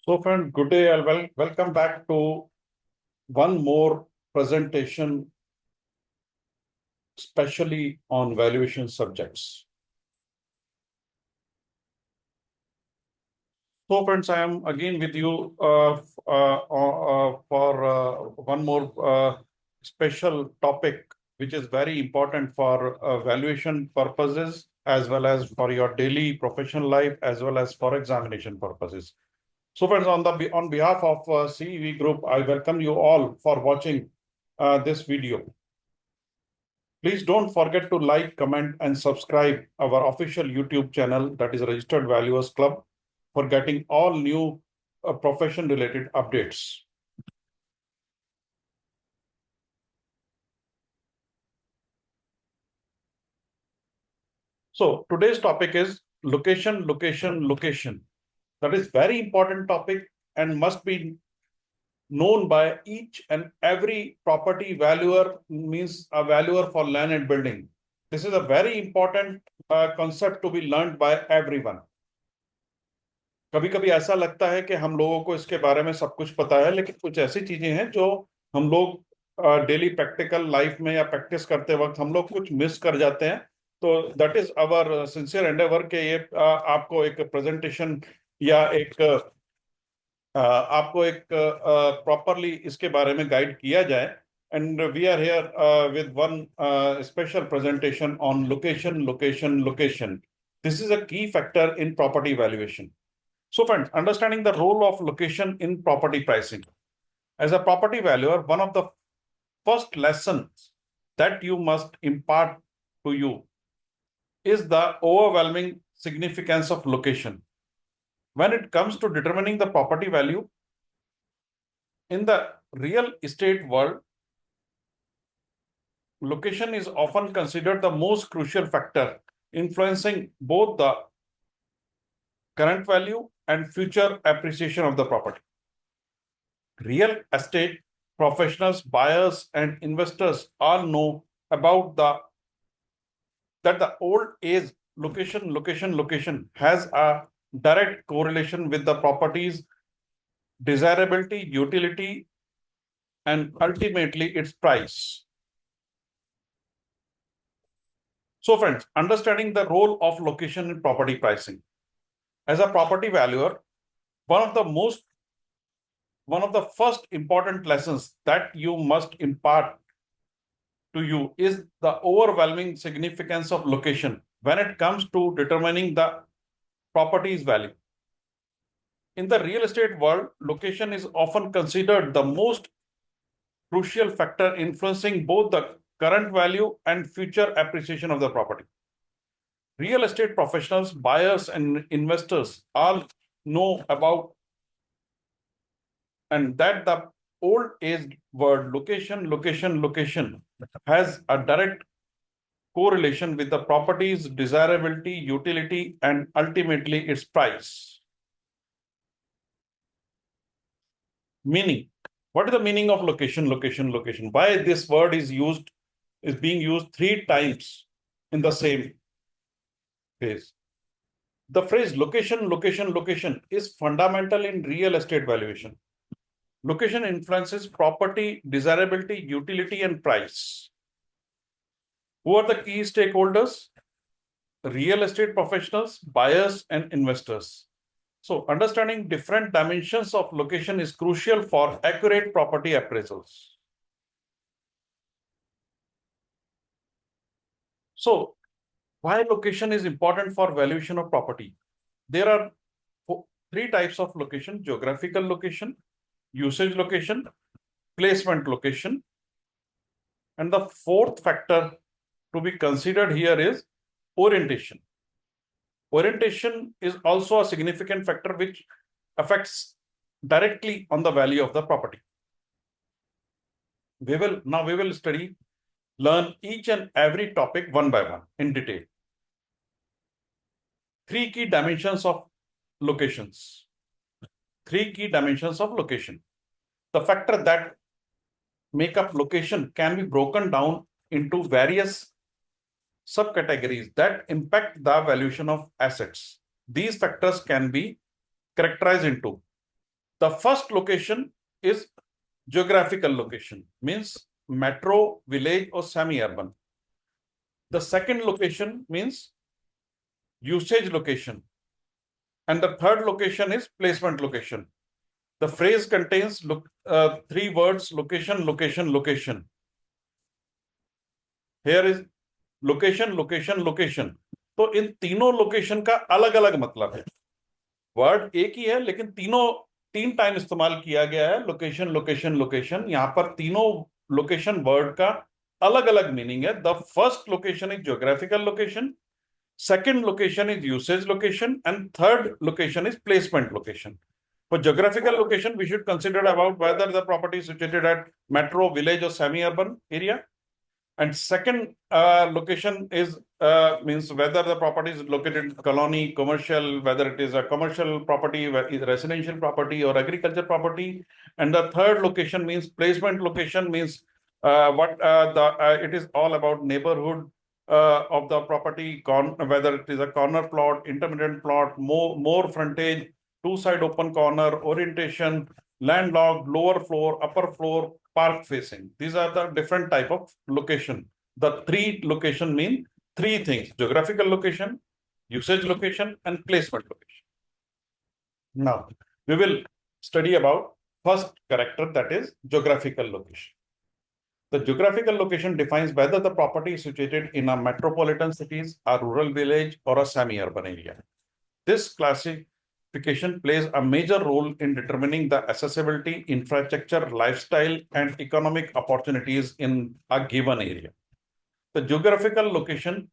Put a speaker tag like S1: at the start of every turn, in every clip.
S1: So friend, good day and welcome back to one more presentation, especially on valuation subjects. So friends, I am again with you for one more special topic, which is very important for valuation purposes, as well as for your daily professional life, as well as for examination purposes. So friends, on behalf of CEV Group, I welcome you all for watching this video. Please don't forget to like, comment, and subscribe our official YouTube channel, that is Registered Valuers Club, for getting all new profession-related updates. So today's topic is location, location, location. That is very important topic and must be known by each and every property valuer, means a valuer for land and building. This is a very important concept to be learned by everyone. कभी कभी ऐसा लगता है कि हम लोगों को इसके बारे में सब कुछ पता है, लेकिन कुछ ऐसी चीजें हैं जो हम लोग डेली प्रैक्टिकल लाइफ में या प्रैक्टिस करते वक्त हम लोग कुछ मिस कर जाते हैं. तो that is our sincere endeavour के ये आपको एक प्रेजेंटेशन या आपको एक प्रॉपरली इसके बारे में गाइड किया जाए. And we are here with one special presentation on location, location, location. This is a key factor in property valuation. So friends, understanding the role of location in property pricing. As a property valuer, one of the first lessons that you must impart to you is the overwhelming significance of location. When it comes to determining the property value, in the real estate world, location is often considered the most crucial factor influencing both the current value and future appreciation of the property. Real estate professionals, buyers, and investors all know about that the old age location has a direct correlation with the property's desirability, utility, and ultimately its price. So friends, understanding the role of location in property pricing. As a property valuer, one of the first important lessons that you must impart to you is the overwhelming significance of location when it comes to determining the property's value. In the real estate world, location is often considered the most crucial factor influencing both the current value and future appreciation of the property. Real estate professionals, buyers, and investors all know about and that the old age word location has a direct correlation with the property's desirability, utility, and ultimately its price. Meaning, what is the meaning of location? Why this word is being used 3 times in the same phrase? The phrase location is fundamental in real estate valuation. Location influences property desirability, utility, and price. Who are the key stakeholders? Real estate professionals, buyers, and investors. So understanding different dimensions of location is crucial for accurate property appraisals. So why location is important for valuation of property? There are 3 types of location: geographical location, usage location, placement location. And the 4th factor to be considered here is orientation. Orientation is also a significant factor which affects directly on the value of the property. We will learn each and every topic one by one in detail. 3 key dimensions of locations. 3 key dimensions of location. The factor that make up location can be broken down into various subcategories that impact the valuation of assets. These factors can be characterized into The first location is geographical location, means metro, village, or semi-urban. The second location means usage location. And the third location is placement location. The phrase contains three words: location, location, location. Here is location, location, location. तो इन तीनों location का अलग अलग मतलब है. Word एक ही है लेकिन तीन टाइम इस्तेमाल किया गया है. Location, location, location. यहां पर तीनों लोकेशन वर्ड का अलग अलग मीनिंग है. The first location is geographical location, second location is usage location, and third location is placement location. For geographical location, we should consider about whether the property is situated at metro, village, or semi-urban area. And second location is means whether the property is located in colony, commercial, whether it is a commercial property, residential property, or agriculture property. And the third location means placement location, means it is all about neighborhood of the property, whether it is a corner plot, intermediate plot, more frontage, two-side open corner, orientation, landlocked, lower floor, upper floor, park facing. These are the different type of location. The three location mean three things: geographical location, usage location, and placement location. Now, we will study about first character, that is geographical location. The geographical location defines whether the property is situated in a metropolitan cities, a rural village, or a semi-urban area. This classification plays a major role in determining the accessibility, infrastructure, lifestyle, and economic opportunities in a given area. The geographical location,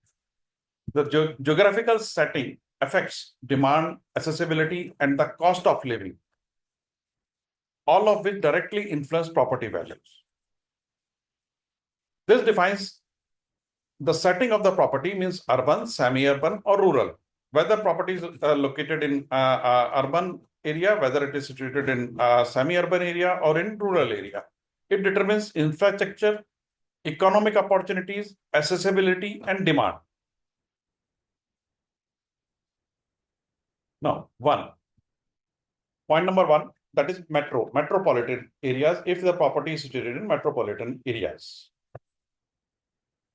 S1: the geographical setting affects demand, accessibility, and the cost of living, all of which directly influence property values. This defines the setting of the property, means urban, semi-urban, or rural. Whether property is located in urban area, whether it is situated in semi-urban area or in rural area. It determines infrastructure, economic opportunities, accessibility, and demand. Now, point number one, that is metropolitan areas, if the property is situated in metropolitan areas.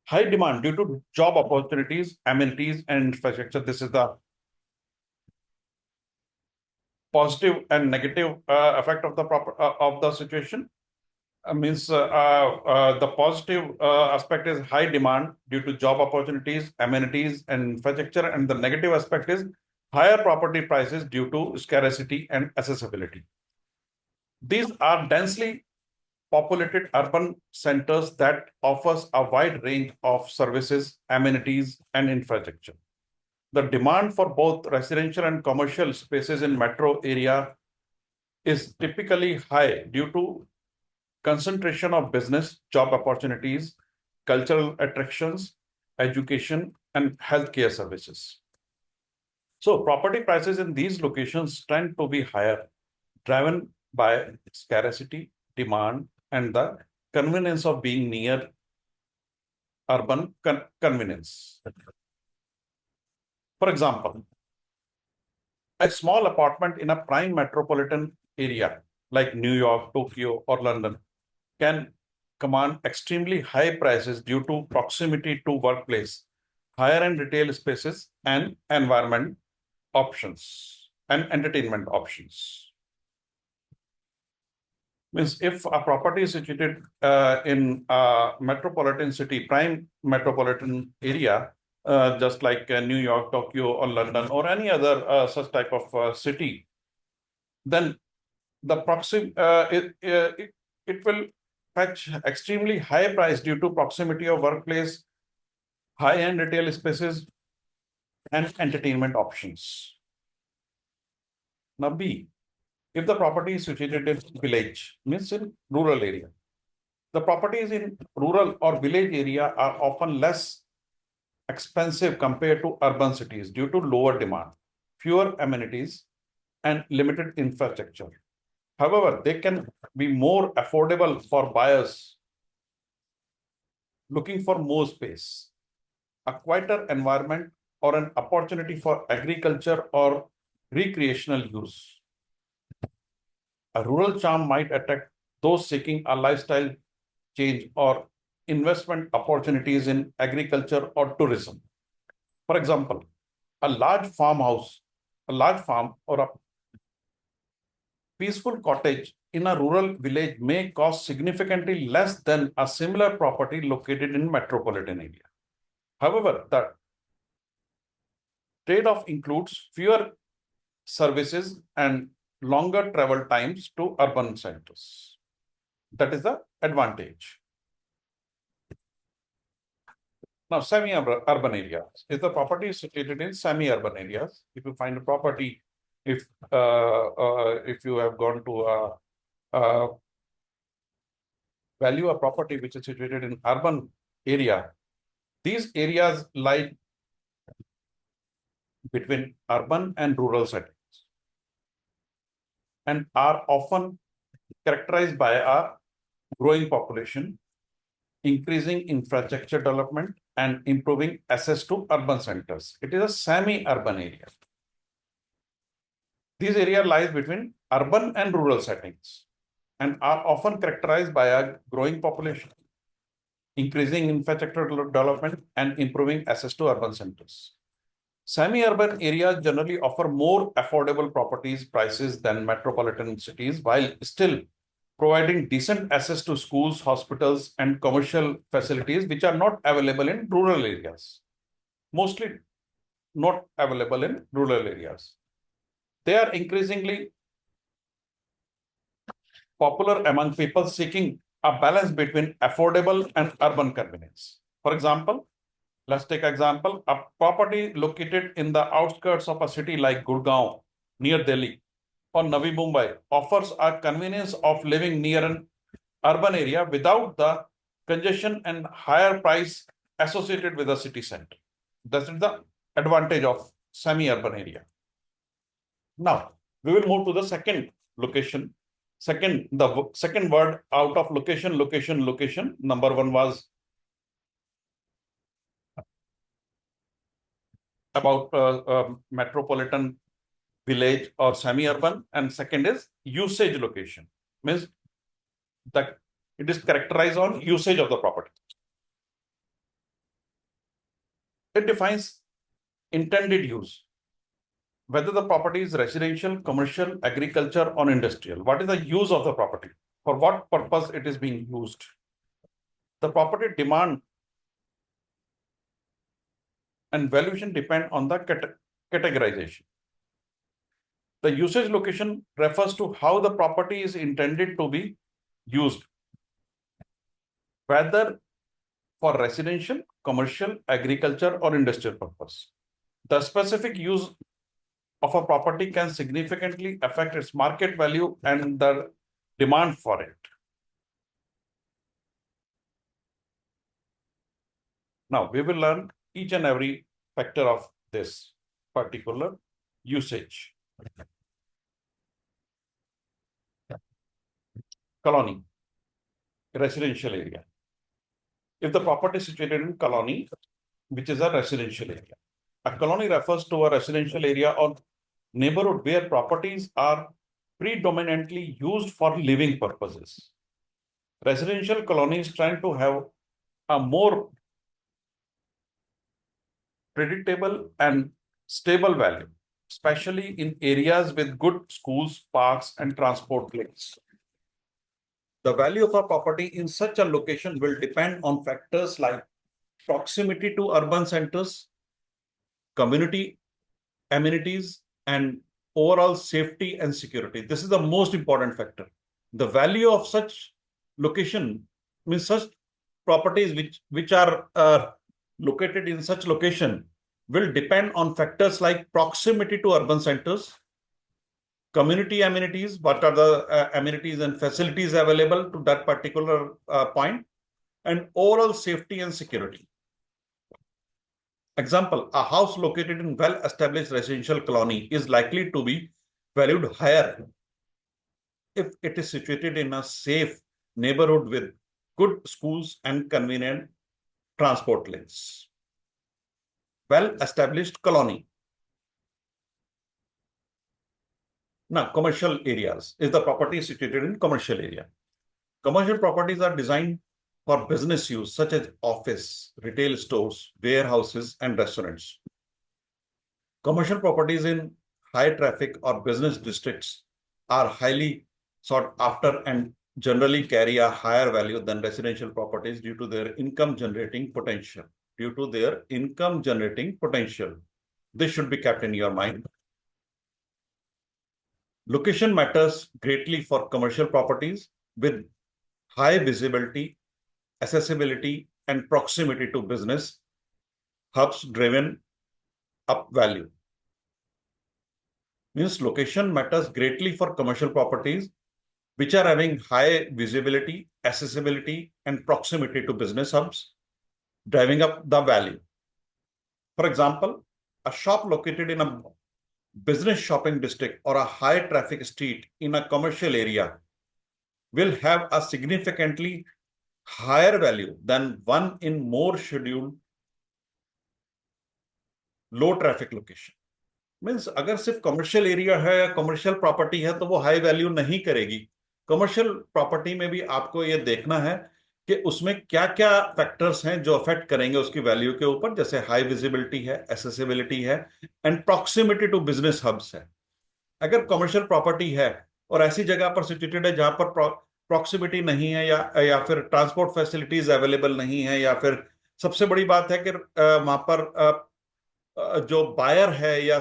S1: High demand due to job opportunities, amenities, and infrastructure. This is the positive and negative effect of the situation. The positive aspect is high demand due to job opportunities, amenities, and infrastructure, and the negative aspect is higher property prices due to scarcity and accessibility. These are densely populated urban centers that offers a wide range of services, amenities, and infrastructure. The demand for both residential and commercial spaces in metro area is typically high due to concentration of business, job opportunities, cultural attractions, education, and healthcare services. So property prices in these locations tend to be higher, driven by scarcity, demand, and the convenience of being near urban convenience. For example, a small apartment in a prime metropolitan area like New York, Tokyo, or London can command extremely high prices due to proximity to workplace, higher-end retail spaces, and entertainment options. Means if a property is situated in a metropolitan city, prime metropolitan area, just like New York, Tokyo, or London, or any other such type of city, then the it will fetch extremely high price due to proximity of workplace, high-end retail spaces, and entertainment options. Now B, if the property is situated in village, means in rural area. The properties in rural or village area are often less expensive compared to urban cities due to lower demand, fewer amenities, and limited infrastructure. However, they can be more affordable for buyers looking for more space, a quieter environment, or an opportunity for agriculture or recreational use. A rural charm might attract those seeking a lifestyle change or investment opportunities in agriculture or tourism. For example, a large farmhouse, a large farm, or a peaceful cottage in a rural village may cost significantly less than a similar property located in metropolitan area. However, the trade-off includes fewer services and longer travel times to urban centers. That is the advantage. Now, semi-urban areas. If the property is situated in semi-urban areas, if you find a property, if you have gone to value a property which is situated in urban area, these areas lie between urban and rural settings and are often characterized by a growing population, increasing infrastructure development, and improving access to urban centers. It is a semi-urban area. This area lies between urban and rural settings and are often characterized by a growing population, increasing infrastructure development, and improving access to urban centers. Semi-urban areas generally offer more affordable properties prices than metropolitan cities, while still providing decent access to schools, hospitals, and commercial facilities which are not available in rural areas. Mostly not available in rural areas. They are increasingly popular among people seeking a balance between affordable and urban convenience. For example, let's take example, a property located in the outskirts of a city like Gurgaon, near Delhi, or Navi Mumbai offers a convenience of living near an urban area without the congestion and higher price associated with the city center. That is the advantage of semi-urban area. Now, we will move to the second location. The second word out of location, location. Number one was about metropolitan village or semi-urban, and second is usage location. Means that it is characterized on usage of the property. It defines intended use, whether the property is residential, commercial, agriculture, or industrial. What is the use of the property? For what purpose it is being used? The property demand and valuation depend on the categorization. The usage location refers to how the property is intended to be used, whether for residential, commercial, agriculture, or industrial purpose. The specific use of a property can significantly affect its market value and the demand for it. Now, we will learn each and every factor of this particular usage. Colony, residential area. If the property is situated in colony, which is a residential area. A colony refers to a residential area or neighborhood where properties are predominantly used for living purposes. Residential colonies trying to have a more predictable and stable value, especially in areas with good schools, parks, and transport links. The value of a property in such a location will depend on factors like proximity to urban centers, community amenities, and overall safety and security. This is the most important factor. The value of such location means such properties which are located in such location will depend on factors like proximity to urban centers, community amenities, what are the amenities and facilities available to that particular point, and overall safety and security. Example, a house located in well-established residential colony is likely to be valued higher if it is situated in a safe neighborhood with good schools and convenient transport links. Well-established colony. Now, commercial areas is the property situated in commercial area. Commercial properties are designed for business use, such as office, retail stores, warehouses, and restaurants. Commercial properties in high traffic or business districts are highly sought after and generally carry a higher value than residential properties due to their income generating potential. Due to their income generating potential. This should be kept in your mind. Location matters greatly for commercial properties with high visibility, accessibility, and proximity to business hubs driven up value. Means location matters greatly for commercial properties which are having high visibility, accessibility, and proximity to business hubs, driving up the value. For example, a shop located in a business shopping district or a high traffic street in a commercial area will have a significantly higher value than one in more scheduled low traffic location. Means अगर सिर्फ commercial area है या commercial property है तो वो high value नहीं करेगी. Commercial property में भी आपको ये देखना है कि उसमें क्या क्या फैक्टर्स हैं जो अफेक्ट करेंगे उसकी वैल्यू के ऊपर, जैसे हाई विजिबिलिटी है, एसेसिबिलिटी है and proximity to business hubs है. अगर कमर्शियल प्रॉपर्टी है और ऐसी जगह पर सिचुएटेड है जहां पर प्रॉक्सिमिटी नहीं है या फिर ट्रांसपोर्ट फैसिलिटीज अवेलेबल नहीं है, या फिर सबसे बड़ी बात है कि वहां पर जो बायर है या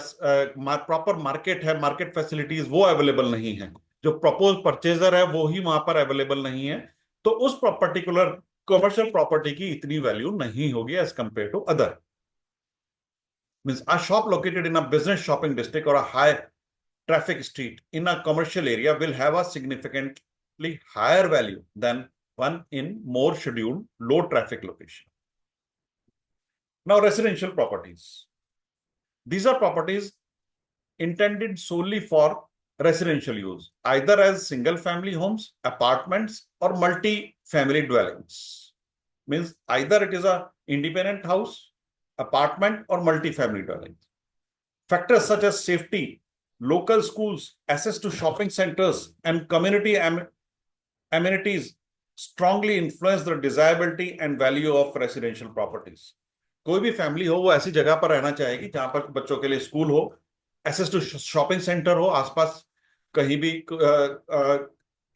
S1: प्रॉपर मार्केट है, मार्केट फैसिलिटीज वो अवेलेबल नहीं है, जो प्रपोज परचेजर है वो ही वहां पर अवेलेबल नहीं है, तो उस पर्टिकुलर कमर्शियल प्रॉपर्टी की इतनी वैल्यू नहीं होगी as compare to other. Means a shop located in a business shopping district और a high traffic street in a commercial area will have a significantly higher value than one in more scheduled low traffic location. Now, residential properties. These are properties intended solely for residential use, either as single family homes, apartments, or multi-family dwellings. Means either it is a independent house, apartment, or multi-family dwelling. Factors such as safety, local schools, access to shopping centers, and community amenities strongly influence the desirability and value of residential properties. कोई भी family हो वो ऐसी जगह पर रहना चाहेगी जहां पर बच्चों के लिए स्कूल हो, एक्सेस टू शॉपिंग सेंटर हो, आसपास कहीं भी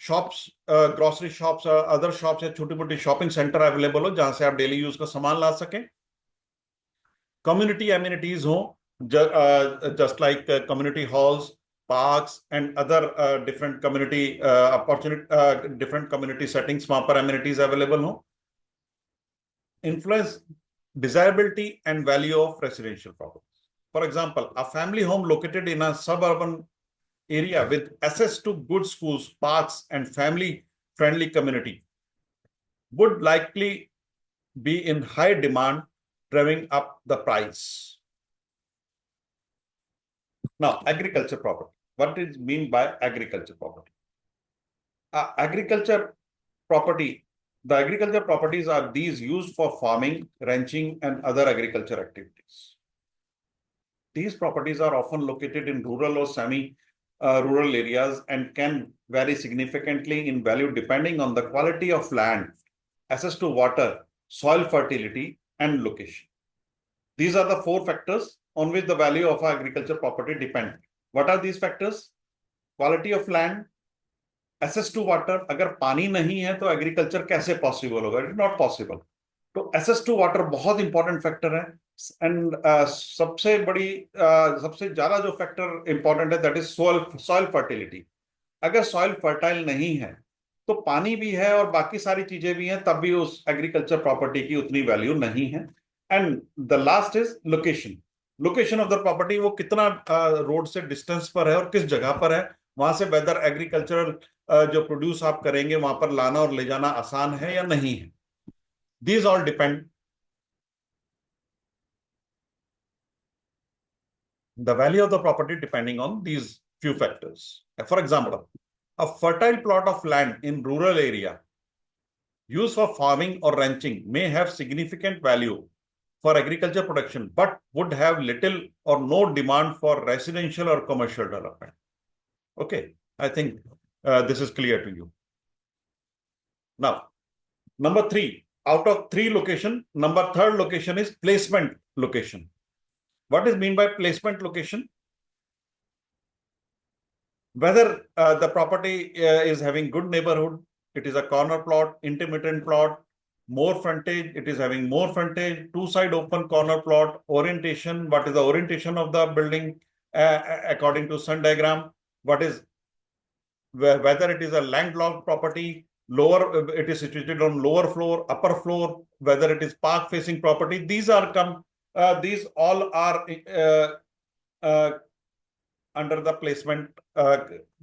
S1: shops, grocery shops, other shops या छोटी मोटी शॉपिंग सेंटर अवेलेबल हो जहां से आप डेली यूज का सामान ला सकें. कम्युनिटी एमिनिटीज हो, just like community halls, parks, and other different community different community settings वहां पर amenities available हो. Influence desirability and value of residential properties. For example, a family home located in a suburban area with access to good schools, parks, and family-friendly community would likely be in high demand, driving up the price. Now, agriculture property. What is mean by agriculture property? Agriculture property. The agriculture properties are these used for farming, ranching, and other agriculture activities. These properties are often located in rural or semi-rural areas and can vary significantly in value depending on the quality of land, access to water, soil fertility, and location. These are the four factors on which the value of agriculture property depend. What are these factors? Quality of land, access to water. अगर पानी नहीं है तो agriculture कैसे possible होगा? It is not possible. तो access to water बहुत important factor है. एंड सबसे ज्यादा जो फैक्टर इंपॉर्टेंट है दैट इज सॉइल फर्टिलिटी. अगर सॉइल फर्टाइल नहीं है तो पानी भी है और बाकी सारी चीजें भी हैं, तब भी उस एग्रीकल्चर प्रॉपर्टी की उतनी वैल्यू नहीं है. And the last is location. Location of the property, वो कितना रोड से डिस्टेंस पर है और किस जगह पर है, वहां से वेदर एग्रीकल्चरल जो प्रोड्यूस आप करेंगे वहां पर लाना और ले जाना आसान है या नहीं है. These all depend the value of the property depending on these few factors. For example, a fertile plot of land in rural area used for farming or ranching may have significant value for agriculture production, but would have little or no demand for residential or commercial development. Okay, I think this is clear to you. Now, number three, out of three location, number third location is placement location. What is mean by placement location? Whether the property is having good neighborhood, it is a corner plot, intermittent plot, more frontage, it is having more frontage, two-side open corner plot, orientation, what is the orientation of the building according to Sun diagram, what is whether it is a landlocked property, lower it is situated on lower floor, upper floor, whether it is park facing property. These all are uh, under the placement.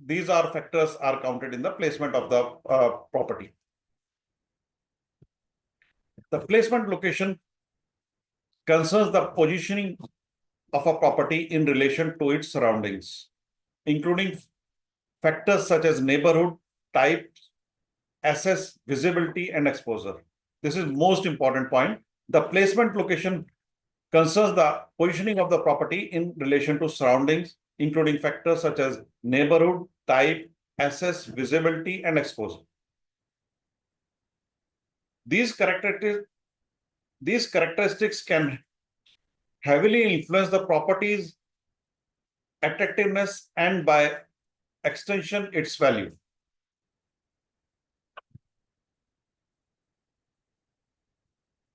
S1: These are factors are counted in the placement of the property. The placement location concerns the positioning of a property in relation to its surroundings, including factors such as neighborhood, type, access, visibility, and exposure. This is most important point. The placement location concerns the positioning of the property in relation to surroundings, including factors such as neighborhood, type, access, visibility, and exposure. These characteristics can heavily influence the property's attractiveness and by extension its value.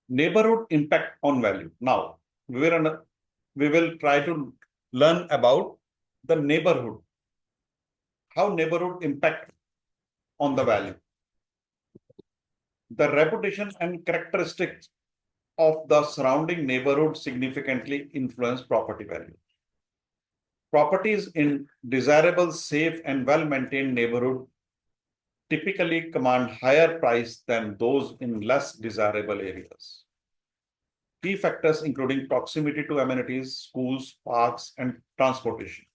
S1: Neighborhood impact on value. Now, we will try to learn about the neighborhood, how neighborhood impact on the value. The reputation and characteristics of the surrounding neighborhood significantly influence property value. Properties in desirable, safe, and well-maintained neighborhood typically command higher price than those in less desirable areas. Key factors including proximity to amenities, schools, parks, and transportation.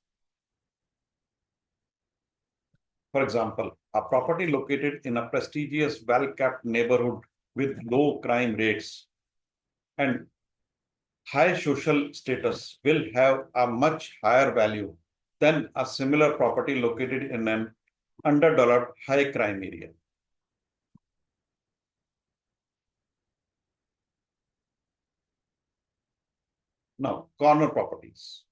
S1: For example, a property located in a prestigious, well-kept neighborhood with low crime rates and high social status will have a much higher value than a similar property located in an underdeveloped, high crime area. Now, corner properties.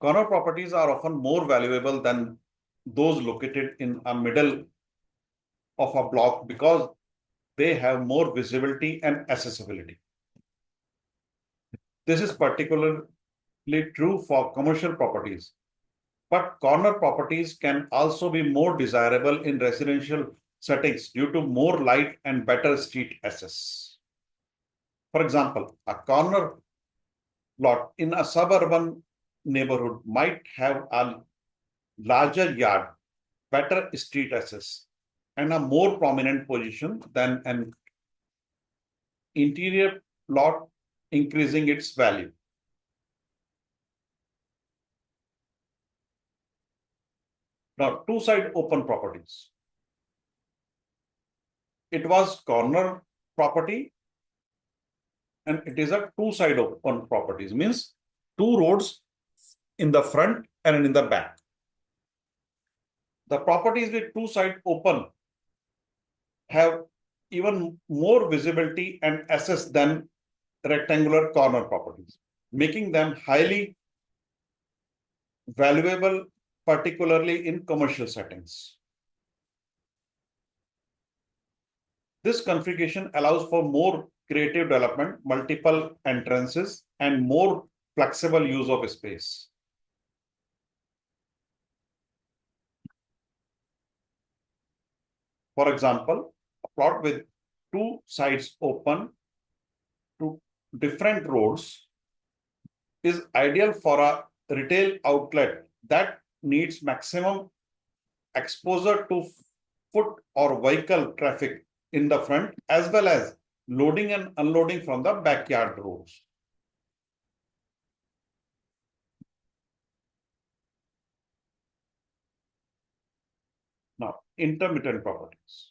S1: Corner properties are often more valuable than those located in a middle of a block because they have more visibility and accessibility. This is particularly true for commercial properties, but corner properties can also be more desirable in residential settings due to more light and better street access. For example, a corner lot in a suburban neighborhood might have a larger yard, better street access, and a more prominent position than an interior lot, increasing its value. Now, two-side open properties. It was corner property and it is a two-side open properties, means two roads in the front and in the back. The properties with two-side open have even more visibility and access than rectangular corner properties, making them highly valuable, particularly in commercial settings. This configuration allows for more creative development, multiple entrances, and more flexible use of space. For example, a plot with two sides open to different roads is ideal for a retail outlet that needs maximum exposure to foot or vehicle traffic in the front, as well as loading and unloading from the backyard roads. Now, intermittent properties.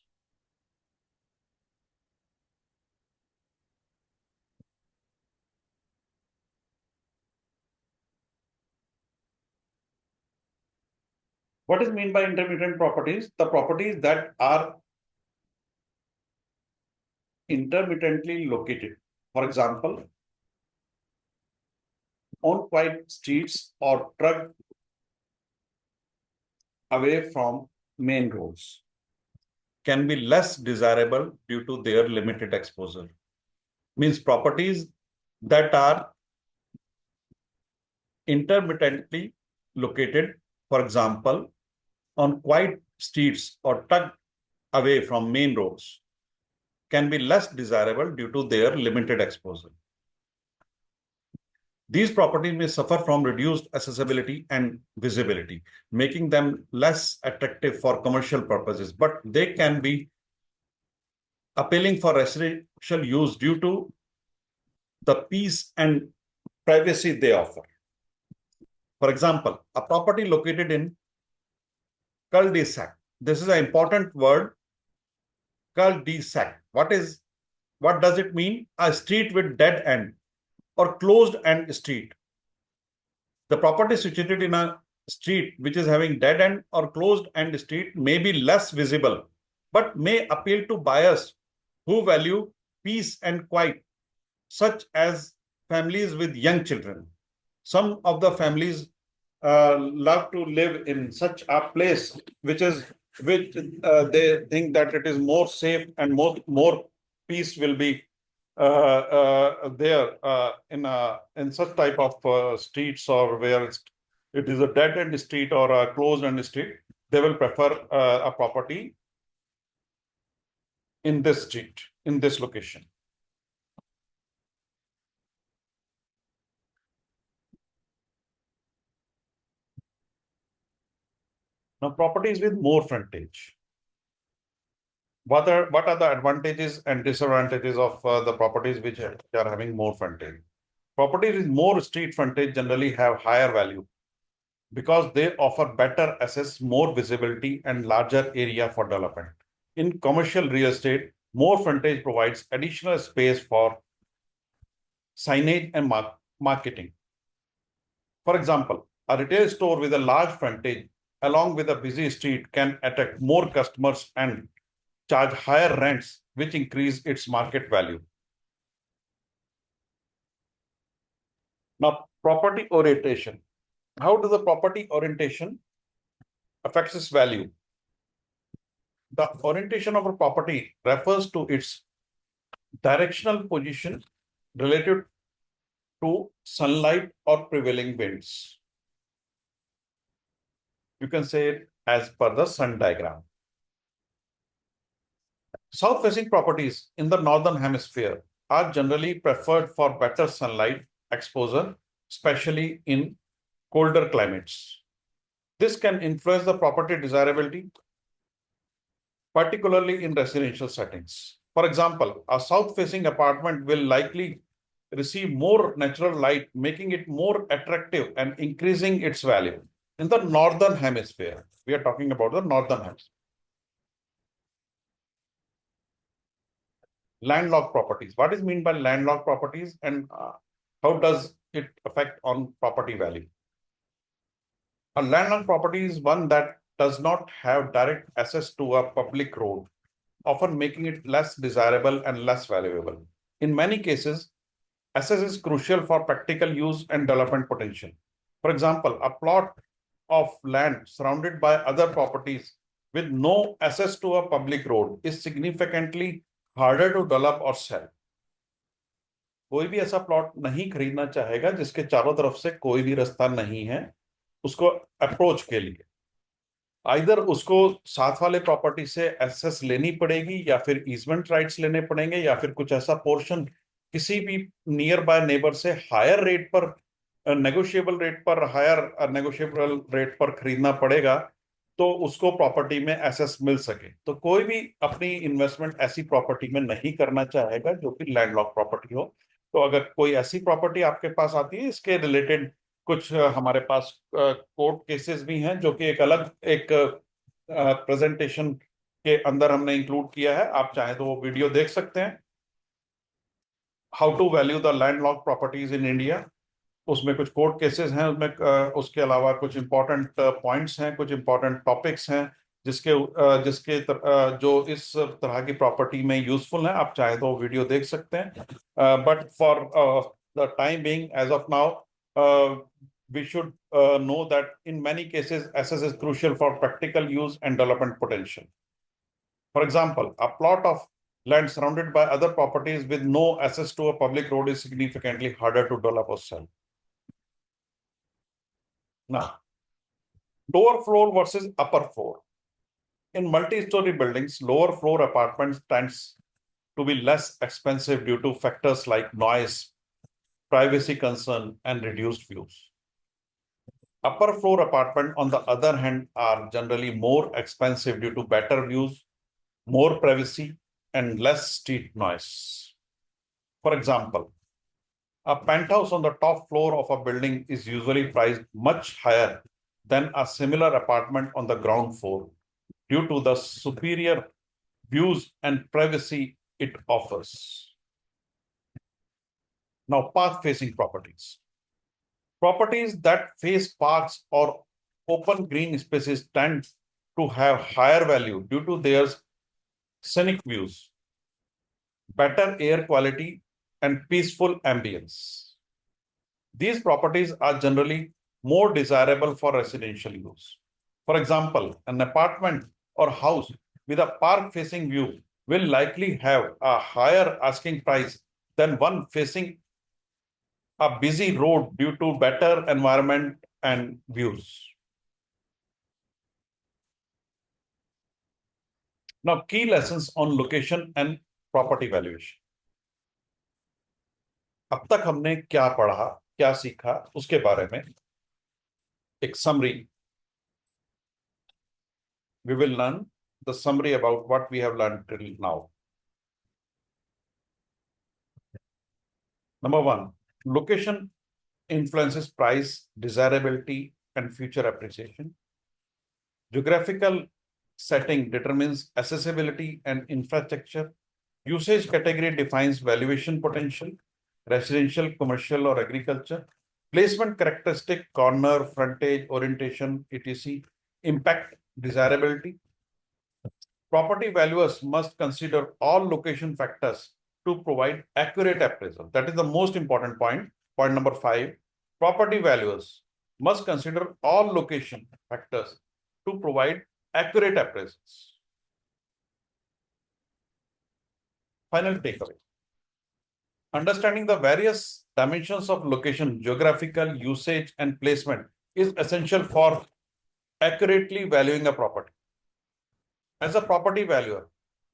S1: What is mean by intermittent properties? The properties that are intermittently located. For example, on quiet streets or tucked away from main roads can be less desirable due to their limited exposure. Means properties that are intermittently located, for example, on quiet streets or tucked away from main roads, can be less desirable due to their limited exposure. These properties may suffer from reduced accessibility and visibility, making them less attractive for commercial purposes, but they can be appealing for residential use due to the peace and privacy they offer. For example, a property located in cul-de-sac. This is an important word, cul-de-sac. What does it mean? A street with dead end or closed end street. The property situated in a street which is having dead end or closed end street may be less visible, but may appeal to buyers who value peace and quiet, such as families with young children. Some of the families love to live in such a place which they think that it is more safe and more peace will be there in such type of streets, or where it is a dead end street or a closed end street. They will prefer a property in this street, in this location. Now, properties with more frontage. What are the advantages and disadvantages of the properties which are having more frontage? Properties with more street frontage generally have higher value because they offer better access, more visibility, and larger area for development. In commercial real estate, more frontage provides additional space for signage and marketing. For example, a retail store with a large frontage along with a busy street can attract more customers and charge higher rents, which increase its market value. Now, property orientation. How does the property orientation affects its value? The orientation of a property refers to its directional position related to sunlight or prevailing winds. You can say it as per the sun diagram. South-facing properties in the northern hemisphere are generally preferred for better sunlight exposure, especially in colder climates. This can influence the property desirability, particularly in residential settings. For example, a south-facing apartment will likely receive more natural light, making it more attractive and increasing its value. In the northern hemisphere, we are talking about the northern hemisphere. Landlocked properties. What is meant by landlocked properties, and how does it affect on property value? A landlocked property is one that does not have direct access to a public road, often making it less desirable and less valuable. In many cases, access is crucial for practical use and development potential. For example, a plot of land surrounded by other properties with no access to a public road is significantly harder to develop or sell. कोई भी ऐसा plot नहीं खरीदना चाहेगा जिसके चारों तरफ से कोई भी रास्ता नहीं है उसको अप्रोच के लिए। आइदर उसको साथ वाले प्रॉपर्टी से एक्सेस लेनी पड़ेगी, या फिर ईजमेंट राइट्स लेने पड़ेंगे, या फिर कुछ ऐसा पोर्शन किसी भी नियर बाय नेबर से हायर रेट पर, नेगोशिएबल रेट पर, हायर नेगोशिएबल रेट पर खरीदना पड़ेगा तो उसको प्रॉपर्टी में एक्सेस मिल सके। तो कोई भी अपनी इन्वेस्टमेंट ऐसी प्रॉपर्टी में नहीं करना चाहेगा जो कि लैंडलॉक प्रॉपर्टी हो। तो अगर कोई ऐसी प्रॉपर्टी आपके पास आती है, इसके रिलेटेड कुछ हमारे पास कोर्ट केसेस भी हैं जो कि एक अलग एक प्रेजेंटेशन के अंदर हमने इंक्लूड किया है। आप चाहें तो वो वीडियो देख सकते हैं, how to value the landlock properties in India. उसमें कुछ कोर्ट केसेस हैं, उसमें उसके अलावा कुछ इंपॉर्टेंट पॉइंट्स हैं, कुछ इंपॉर्टेंट टॉपिक्स हैं जो इस तरह की प्रॉपर्टी में यूजफुल हैं। आप चाहे तो वीडियो देख सकते हैं, but for the time being as of now we should know that in many cases access is crucial for practical use and development potential. For example, a plot of land surrounded by other properties with no access to a public road is significantly harder to develop or sell. Now, lower floor versus upper floor. In multi-story buildings, lower floor apartments tends to be less expensive due to factors like noise, privacy concern, and reduced views. Upper floor apartments, on the other hand, are generally more expensive due to better views, more privacy, and less street noise. For example, a penthouse on the top floor of a building is usually priced much higher than a similar apartment on the ground floor due to the superior views and privacy it offers. Now, park-facing properties. Properties that face parks or open green spaces tend to have higher value due to their scenic views, better air quality, and peaceful ambience. These properties are generally more desirable for residential use. For example, an apartment or house with a park-facing view will likely have a higher asking price than one facing a busy road due to better environment and views. Now, key lessons on location and property valuation. अब तक हमने क्या पढ़ा, क्या सीखा, उसके बारे में एक summary. We will learn the summary about what we have learned till now. Number one, location influences price, desirability, and future appreciation. Geographical setting determines accessibility and infrastructure. Usage category defines valuation potential, residential, commercial, or agriculture. Placement characteristic, corner, frontage, orientation, etc. impact desirability. Property valuers must consider all location factors to provide accurate appraisal. That is the most important point. Point number 5, property valuers must consider all location factors to provide accurate appraisals. Final takeaway. Understanding the various dimensions of location, geographical, usage, and placement is essential for accurately valuing a property. As a property valuer,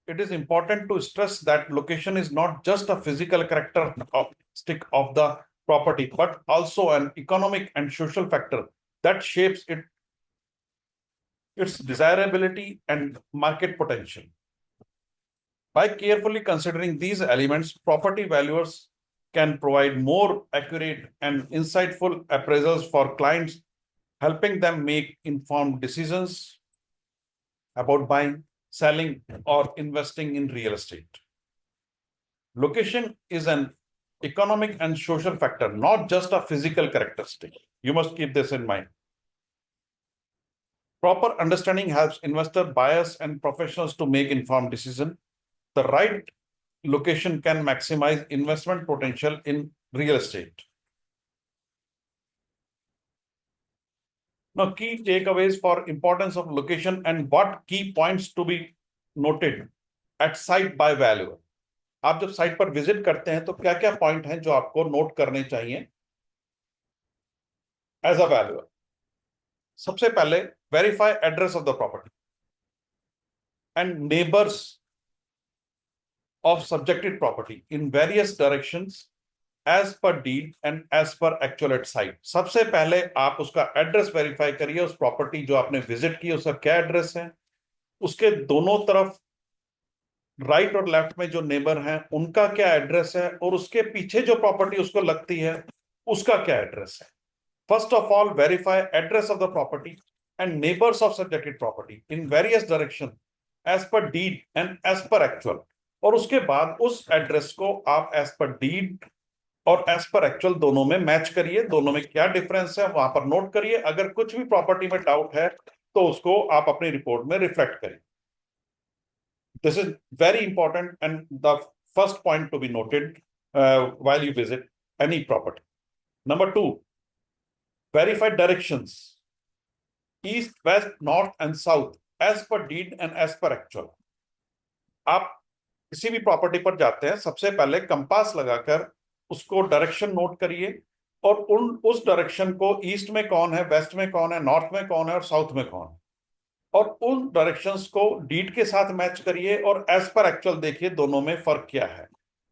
S1: it is important to stress that location is not just a physical characteristic of the property, but also an economic and social factor that shapes its desirability and market potential. By carefully considering these elements, property valuers can provide more accurate and insightful appraisals for clients, helping them make informed decisions about buying, selling, or investing in real estate. Location is an economic and social factor, not just a physical characteristic. You must keep this in mind. Proper understanding helps investor, buyers, and professionals to make informed decisions. The right location can maximize investment potential in real estate. Now, key takeaways for importance of location and what key points to be noted at site by valuer. आप जब site पर visit करते हैं तो क्या क्या point हैं जो आपको नोट करने चाहिए एज अ वैल्यूअर? सबसे पहले verify address of the property and neighbours of subjected property in various directions as per deed and as per actual at site. सबसे पहले आप उसका एड्रेस वेरीफाई करिए, उस प्रॉपर्टी जो आपने विजिट की उसका क्या एड्रेस है, उसके दोनों तरफ राइट और लेफ्ट में जो नेबर हैं उनका क्या एड्रेस है, और उसके पीछे जो प्रॉपर्टी उसको लगती है उसका क्या एड्रेस है. First of all, verify address of the property and neighbors of subjected property in various directions as per deed and as per actual. और उसके बाद उस एड्रेस को आप एज पर डीड और एज पर एक्चुअल दोनों में मैच करिए, दोनों में क्या डिफरेंस है वहां पर नोट करिए। अगर कुछ भी प्रॉपर्टी में डाउट है तो उसको आप अपनी रिपोर्ट में रिफ्लेक्ट करिए। This is very important and the first point to be noted while you visit any property. Number two, verify directions, east, west, north and south as per deed and as per actual. आप किसी भी property पर जाते हैं, सबसे पहले compass लगाकर उसको डायरेक्शन नोट करिए और उस डायरेक्शन को ईस्ट में कौन है, वेस्ट में कौन है, नॉर्थ में कौन है और साउथ में कौन है, और उन डायरेक्शंस को डीड के साथ मैच करिए और एज पर एक्चुअल देखिए दोनों में फर्क क्या है।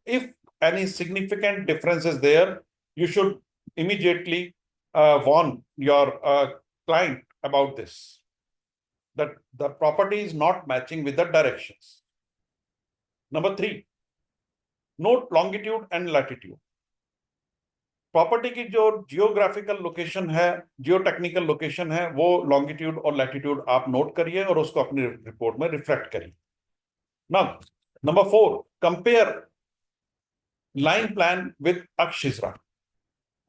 S1: If any significant difference is there, you should immediately warn your client about this, that the property is not matching with the directions. Number three, note longitude and latitude. Property की जो geographical location है, geotechnical location है, वो longitude और latitude आप note करिए और उसको अपनी रिपोर्ट में रिफ्लेक्ट करिए। Now number 4, compare line plan with अक्षिज्रा।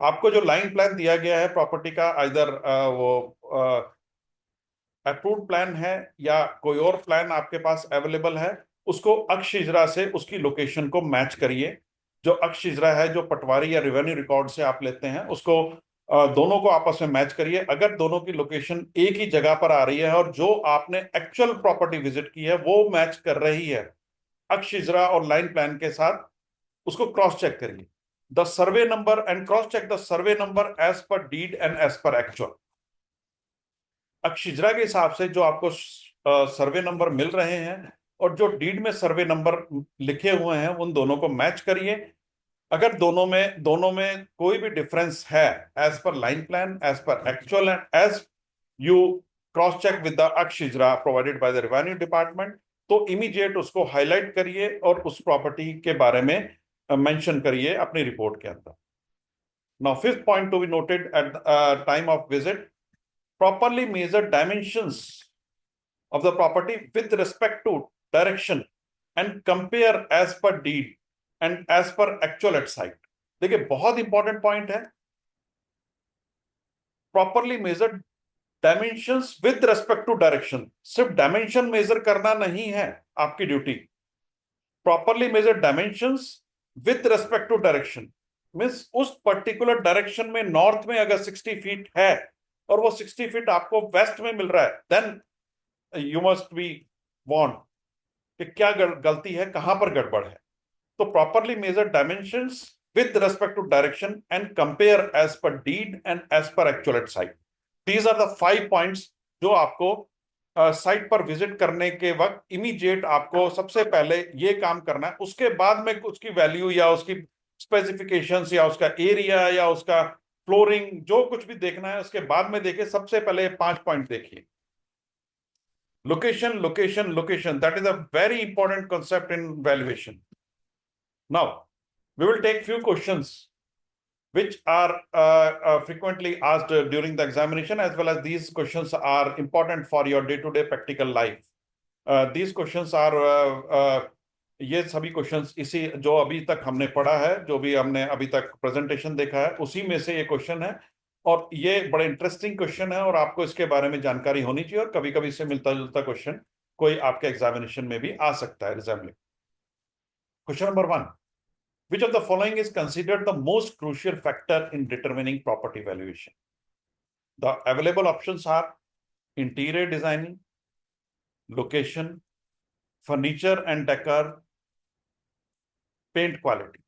S1: आपको जो लाइन प्लान दिया गया है प्रॉपर्टी का, आइदर वो अप्रूव्ड प्लान है या कोई और प्लान आपके पास अवेलेबल है, उसको अक्षिज्रा से उसकी लोकेशन को मैच करिए। जो अक्षिज्रा है, जो पटवारी या रेवेन्यू रिकॉर्ड से आप लेते हैं, उसको दोनों को आपस में मैच करिए। अगर दोनों की लोकेशन एक ही जगह पर आ रही है और जो आपने एक्चुअल प्रॉपर्टी विजिट की है वो मैच कर रही है अक्षिज्रा और लाइन प्लान के साथ, उसको क्रॉस चेक करिए। The survey number and cross check the survey number as per deed and as per actual. अक्षिज्रा के हिसाब से जो आपको सर्वे नंबर मिल रहे हैं और जो डीड में सर्वे नंबर लिखे हुए हैं, उन दोनों को मैच करिए। अगर दोनों में कोई भी डिफरेंस है as per line plan, as per actual and as you cross check with the अक्षिज्रा provided by the revenue department, तो इमीडिएट उसको हाईलाइट करिए और उस प्रॉपर्टी के बारे में मेंशन करिए अपनी रिपोर्ट के अंदर। Now fifth point to be noted at time of visit, properly measure dimensions of the property with respect to direction and compare as per deed and as per actual at site. देखिए बहुत important point है, properly measure dimensions with respect to direction. सिर्फ dimension measure करना नहीं है आपकी duty, properly measure dimensions with respect to direction means उस particular direction में नॉर्थ में अगर 60 फीट है और वो 60 फीट आपको वेस्ट में मिल रहा है, then you must be warn कि क्या गलती है, कहां पर गड़बड़ है। तो properly measure dimensions with respect to direction and compare as per deed and as per actual at site. These are the 5 points जो आपको साइट पर विजिट करने के वक्त इमीडिएट आपको सबसे पहले ये काम करना है। उसके बाद में उसकी वैल्यू या उसकी स्पेसिफिकेशंस या उसका एरिया या उसका फ्लोरिंग, जो कुछ भी देखना है उसके बाद में देखिए। सबसे पहले 5 पॉइंट देखिए। Location, location, location, that is a very important concept in valuation. Now we will take few questions which are frequently asked during the examination, as well as these questions are important for your day-to-day practical life. These questions are ये सभी questions इसी जो अभी तक हमने पढ़ा है, जो भी हमने अभी तक प्रेजेंटेशन देखा है, उसी में से ये क्वेश्चन है और ये बड़ा इंटरेस्टिंग क्वेश्चन है और आपको इसके बारे में जानकारी होनी चाहिए। और कभी कभी इससे मिलता जुलता क्वेश्चन कोई आपके एग्जामिनेशन में भी आ सकता है रिजर्वली। Question number 1, which of the following is considered the most crucial factor in determining property valuation? The available options are interior designing, location, furniture and decor, paint quality.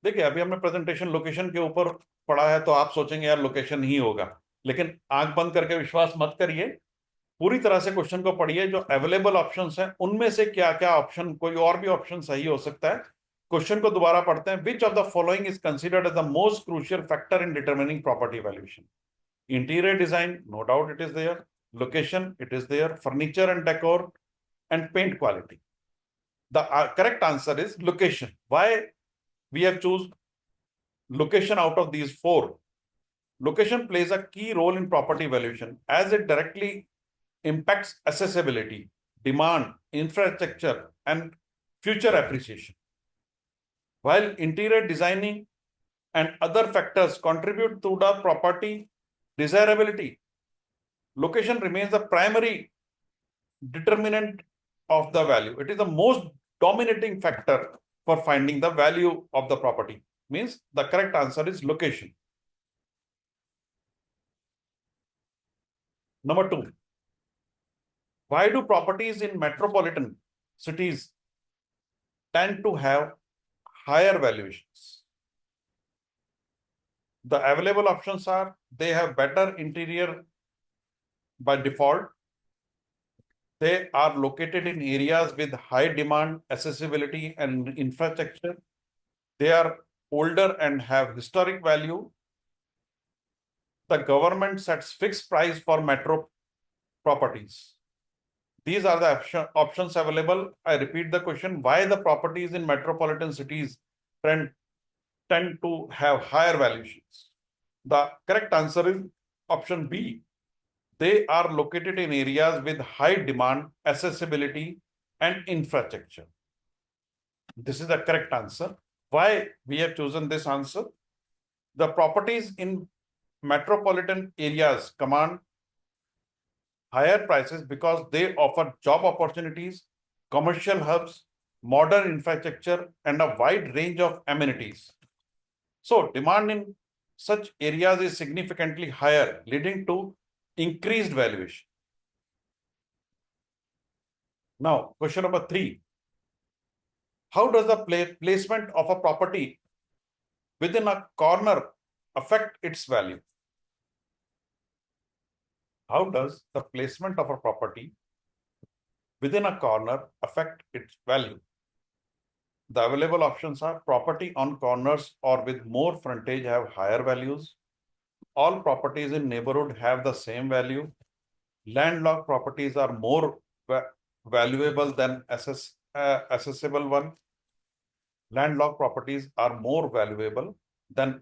S1: देखिए अभी हमने प्रेजेंटेशन लोकेशन के ऊपर पढ़ा है, तो आप सोचेंगे यार लोकेशन ही होगा, लेकिन आंख बंद करके विश्वास मत करिए, पूरी तरह से क्वेश्चन को पढ़िए। जो अवेलेबल ऑप्शंस हैं उनमें से क्या क्या ऑप्शन, कोई और भी ऑप्शन सही हो सकता है। क्वेश्चन को दोबारा पढ़ते हैं। Which of the following is considered as the most crucial factor in determining property valuation? Interior design, no doubt it is there, location it is there, furniture and decor and paint quality. The correct answer is location. Why we have chosen location out of these 4? Location plays a key role in property valuation as it directly impacts accessibility, demand, infrastructure, and future appreciation. While interior designing and other factors contribute to the property desirability, location remains the primary determinant of the value. It is the most dominating factor for finding the value of the property. Means the correct answer is location. Number 2, why do properties in metropolitan cities tend to have higher valuations? The available options are: they have better interior by default, they are located in areas with high demand, accessibility, and infrastructure, they are older and have historic value, the government sets fixed price for metro properties. These are the options available. I repeat the question: why the properties in metropolitan cities tend to have higher valuations? The correct answer is option B. They are located in areas with high demand, accessibility, and infrastructure. This is the correct answer. Why we have chosen this answer? The properties in metropolitan areas command higher prices because they offer job opportunities, commercial hubs, modern infrastructure, and a wide range of amenities. So demand in such areas is significantly higher, leading to increased valuation. Now, question number 3. How does the placement of a property within a corner affect its value? How does the placement of a property within a corner affect its value? The available options are: property on corners or with more frontage have higher values, all properties in neighborhood have the same value, landlocked properties are more valuable than accessible one, landlocked properties are more valuable than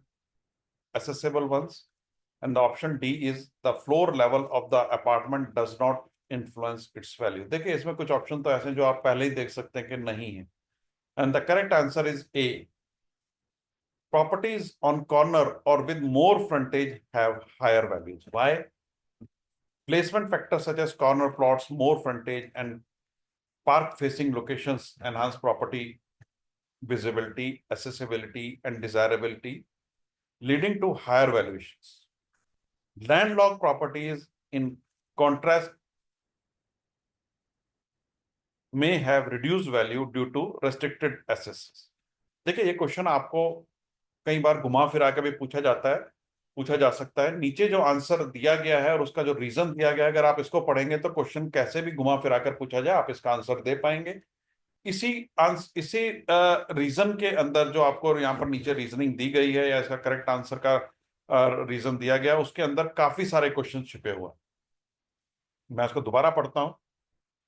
S1: accessible ones, and the option D is the floor level of the apartment does not influence its value. देखिए इसमें कुछ option तो ऐसे हैं जो आप पहले ही देख सकते हैं कि नहीं है, and the correct answer is A. Properties on corner or with more frontage have higher values. Why? Placement factors such as corner plots, more frontage, and park facing locations enhance property visibility, accessibility, and desirability, leading to higher valuations. Landlocked properties, in contrast, may have reduced value due to restricted access. देखिए ये question आपको कई बार घुमा फिरा के भी पूछा जा सकता है। नीचे जो आंसर दिया गया है और उसका जो रीजन दिया गया है, अगर आप इसको पढ़ेंगे तो क्वेश्चन कैसे भी घुमा फिरा कर पूछा जाए आप इसका आंसर दे पाएंगे। इसी रीजन के अंदर जो आपको यहाँ पर नीचे रीजनिंग दी गई है या इसका करेक्ट आंसर का रीजन दिया गया, उसके अंदर काफी सारे क्वेश्चन छिपे हुए हैं। मैं इसको दोबारा पढ़ता हूं।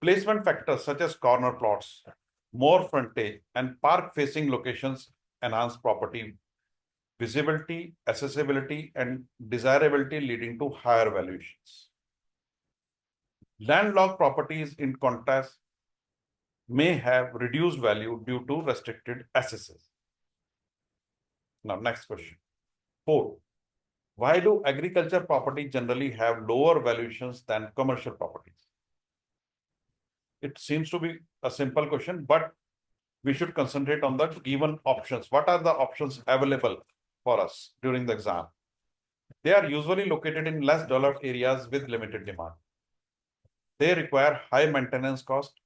S1: Placement factors such as corner plots, more frontage and park facing locations enhance property visibility, accessibility, and desirability, leading to higher valuations. Landlocked properties, in contrast, may have reduced value due to restricted accesses. Now, next question. 4. Why do agriculture properties generally have lower valuations than commercial properties? It seems to be a simple question, but we should concentrate on the given options. What are the options available for us during the exam? They are usually located in less developed areas with limited demand. They require high maintenance cost.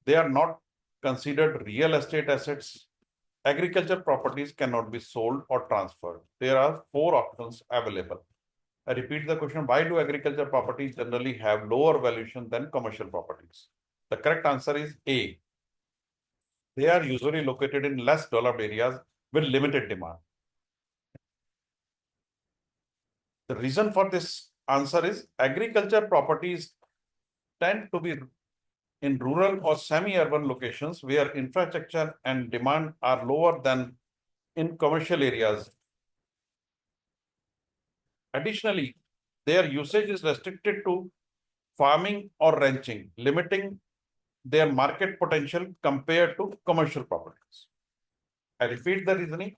S1: They are not considered real estate assets. Agriculture properties cannot be sold or transferred. There are 4 options available. I repeat the question: why do agriculture properties generally have lower valuation than commercial properties? The correct answer is A. They are usually located in less developed areas with limited demand. The reason for this answer is agriculture properties tend to be in rural or semi-urban locations where infrastructure and demand are lower than in commercial areas. Additionally, their usage is restricted to farming or ranching, limiting their market potential compared to commercial properties. I repeat the reasoning.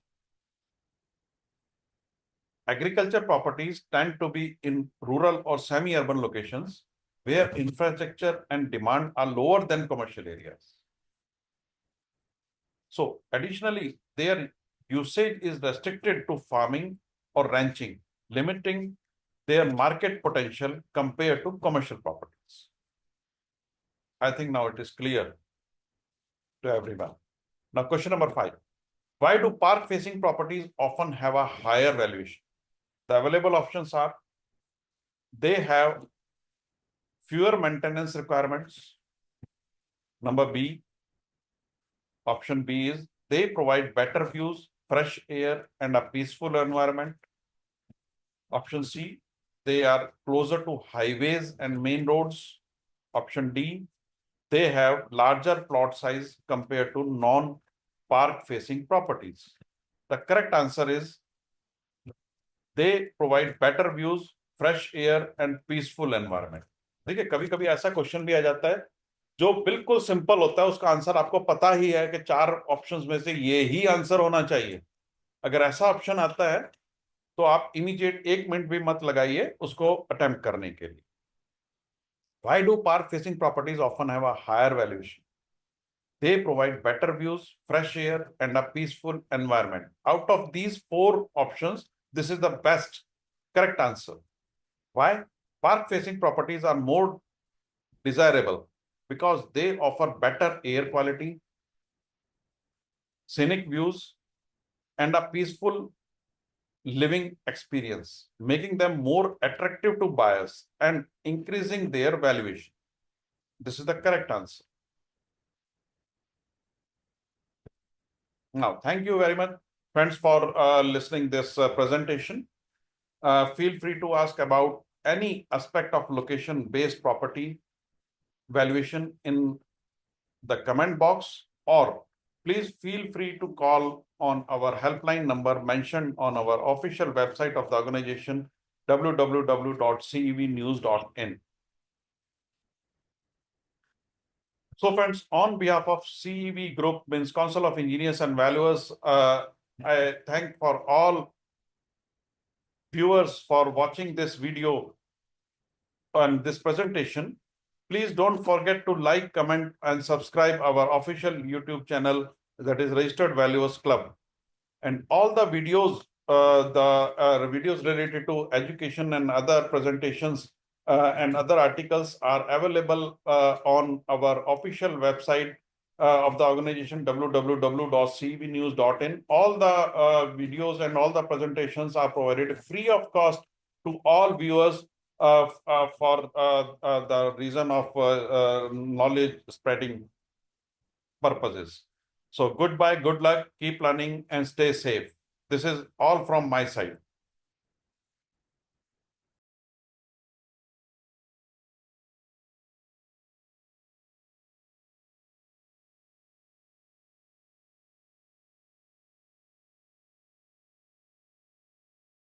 S1: Agriculture properties tend to be in rural or semi-urban locations where infrastructure and demand are lower than commercial areas. So additionally, their usage is restricted to farming or ranching, limiting their market potential compared to commercial properties. I think now it is clear to everyone. Now, question number 5. Why do park-facing properties often have a higher valuation? The available options are: they have fewer maintenance requirements. Number B, option B is they provide better views, fresh air, and a peaceful environment. Option C, they are closer to highways and main roads. Option D, they have larger plot size compared to non-park facing properties. The correct answer is they provide better views, fresh air, and peaceful environment. देखिए, कभी कभी ऐसा question भी आ जाता है जो बिल्कुल simple होता है, उसका आंसर आपको पता ही है कि 4 ऑप्शंस में से ये ही आंसर होना चाहिए। अगर ऐसा ऑप्शन आता है तो आप इमीडिएट 1 मिनट भी मत लगाइए उसको अटेम्प्ट करने के लिए। Why do park facing properties often have a higher valuation? They provide better views, fresh air, and a peaceful environment. Out of these 4 options, this is the best correct answer. Why? Park facing properties are more desirable because they offer better air quality, scenic views, and a peaceful living experience, making them more attractive to buyers and increasing their valuation. This is the correct answer. Now, thank you very much, friends, for listening this presentation. Feel free to ask about any aspect of location-based property valuation in the comment box, or please feel free to call on our helpline number mentioned on our official website of the organization, www.cevnews.in. So friends, on behalf of CEV Group, means Council of Engineers and Valuers, I thank for all viewers for watching this video and this presentation. Please don't forget to like, comment, and subscribe our official YouTube channel, that is Registered Valuers Club. And all the videos, videos related to education and other presentations and other articles are available on our official website of the organization, www.cevnews.in. All the videos and all the presentations are provided free of cost to all viewers for the reason of knowledge spreading purposes. So goodbye, good luck, keep learning, and stay safe. This is all from my side.